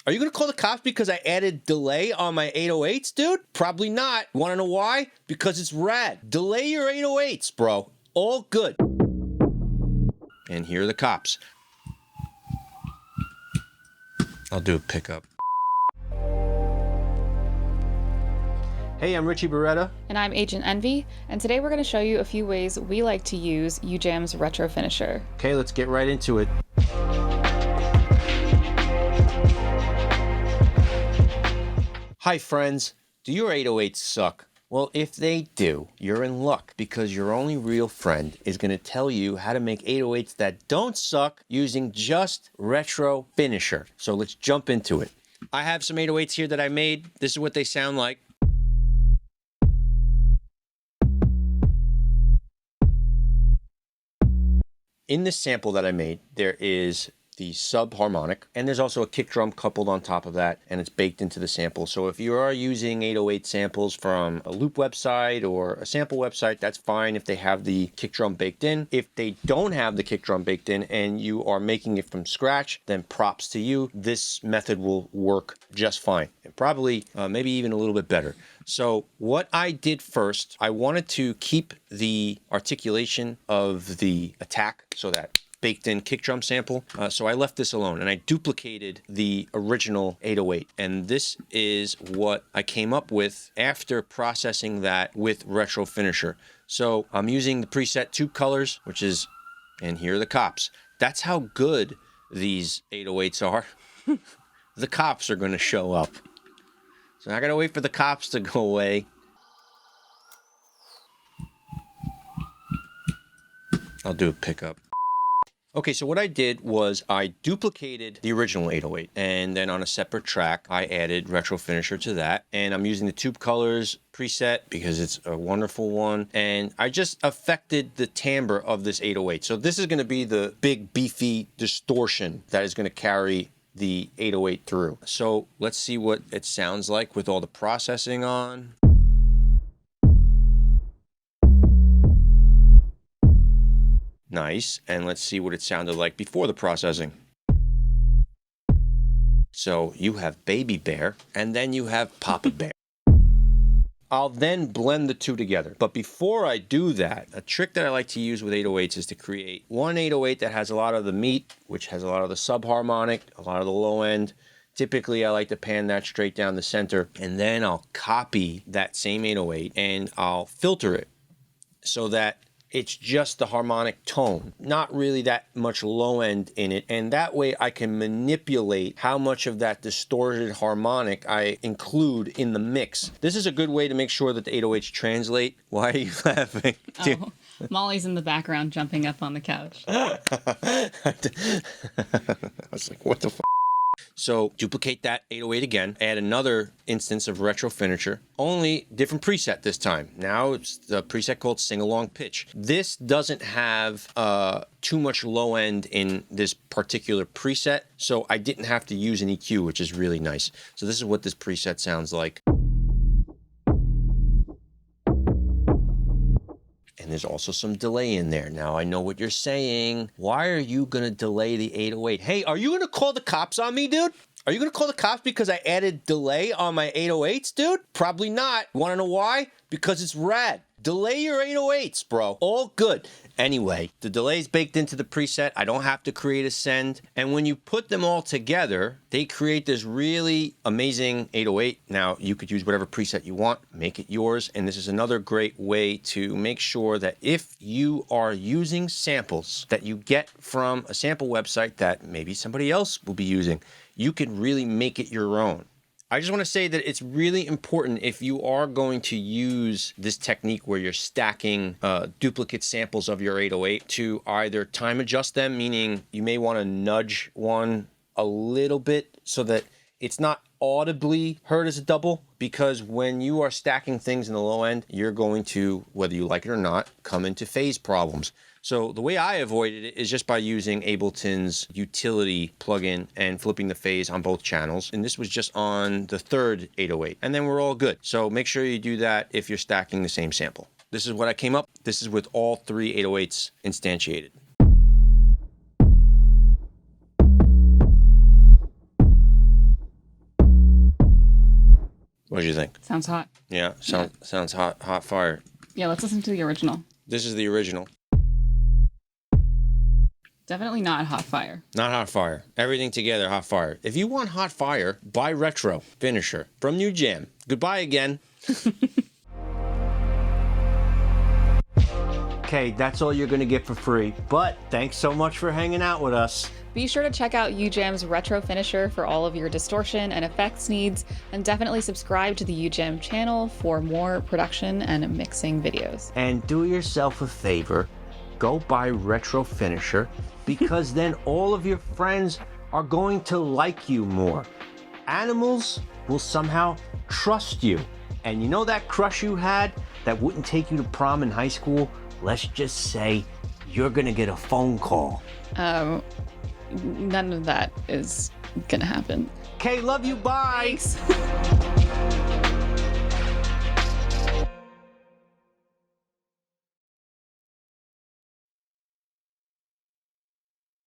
Are you going to call the cops because I added delay on my 808s, dude? Probably not. Want to know why? Because it's rad. Delay your 808s, bro. All good. And here are the cops. I'll do a pickup. Hey, I'm Richie Beretta. And I'm Agent Envy, and today we're going to show you a few ways we like to use UJAM's retro finisher. Okay, let's get right into it. Hi friends, do your 808s suck? Well, if they do, you're in luck because your only real friend is going to tell you how to make 808s that don't suck using just retro finisher. So let's jump into it. I have some 808s here that I made. This is what they sound like. In this sample that I made, there is the sub harmonic, and there's also a kick drum coupled on top of that, and it's baked into the sample. So if you are using 808 samples from a loop website or a sample website, that's fine if they have the kick drum baked in. If they don't have the kick drum baked in and you are making it from scratch, then props to you. This method will work just fine, and probably maybe even a little bit better. So what I did first, I wanted to keep the articulation of the attack, so that baked in kick drum sample. So I left this alone and I duplicated the original 808. And this is what I came up with after processing that with retro finisher. So I'm using the preset tube colors, which is, and here are the cops. That's how good these 808s are. The cops are going to show up. So I got to wait for the cops to go away. I'll do a pickup. Okay, so what I did was I duplicated the original 808, and then on a separate track, I added retro finisher to that. And I'm using the tube colors preset because it's a wonderful one. And I just affected the timbre of this 808. So this is going to be the big beefy distortion that is going to carry the 808 through. So let's see what it sounds like with all the processing on. Nice. And let's see what it sounded like before the processing. So you have Baby Bear, and then you have Papa Bear. I'll then blend the two together. But before I do that, a trick that I like to use with 808s is to create one 808 that has a lot of the meat, which has a lot of the subharmonic, a lot of the low end. Typically, I like to pan that straight down the center, and then I'll copy that same 808 and I'll filter it so that it's just the harmonic tone, not really that much low end in it. And that way I can manipulate how much of that distorted harmonic I include in the mix. This is a good way to make sure that the 808s translate. Why are you laughing? Oh, Molly's in the background jumping up on the couch. I was like, what the f? So duplicate that 808 again, add another instance of retro finisher, only different preset this time. Now it's the preset called Sing Along Pitch. This doesn't have too much low end in this particular preset, so I didn't have to use an EQ, which is really nice. So this is what this preset sounds like. And there's also some delay in there. Now, I know what you're saying. Why are you going to delay the 808? Hey, are you going to call the cops on me, dude? Are you going to call the cops because I added delay on my 808s, dude? Probably not. Want to know why? Because it's rad. Delay your 808s, bro. All good. Anyway, the delay is baked into the preset. I don't have to create a send. And when you put them all together, they create this really amazing 808. Now, you could use whatever preset you want, make it yours. And this is another great way to make sure that if you are using samples that you get from a sample website that maybe somebody else will be using, you can really make it your own. I just want to say that it's really important if you are going to use this technique where you're stacking duplicate samples of your 808 to either time adjust them, meaning you may want to nudge one a little bit so that it's not audibly heard as a double, because when you are stacking things in the low end, you're going to, whether you like it or not, come into phase problems. So the way I avoided it is just by using Ableton's utility plugin and flipping the phase on both channels. And this was just on the third 808. And then we're all good. So make sure you do that if you're stacking the same sample. This is what I came up. This is with all three 808s instantiated. What do you think? Sounds hot. Yeah, sounds hot fire. Yeah, let's listen to the original. This is the original. Definitely not hot fire. Not hot fire. Everything together, hot fire. If you want hot fire, buy Retro Finisher from New Jam. Goodbye again. Okay, that's all you're going to get for free. But thanks so much for hanging out with us. Be sure to check out UJam's Retro Finisher for all of your distortion and effects needs, and definitely subscribe to the UJam channel for more production and mixing videos. And do yourself a favor, go buy Retro Finisher, because then all of your friends are going to like you more. Animals will somehow trust you. And you know that crush you had that wouldn't take you to prom in high school? Let's just say you're gonna get a phone call. None of that is gonna happen. Okay, love you, bye. Thanks.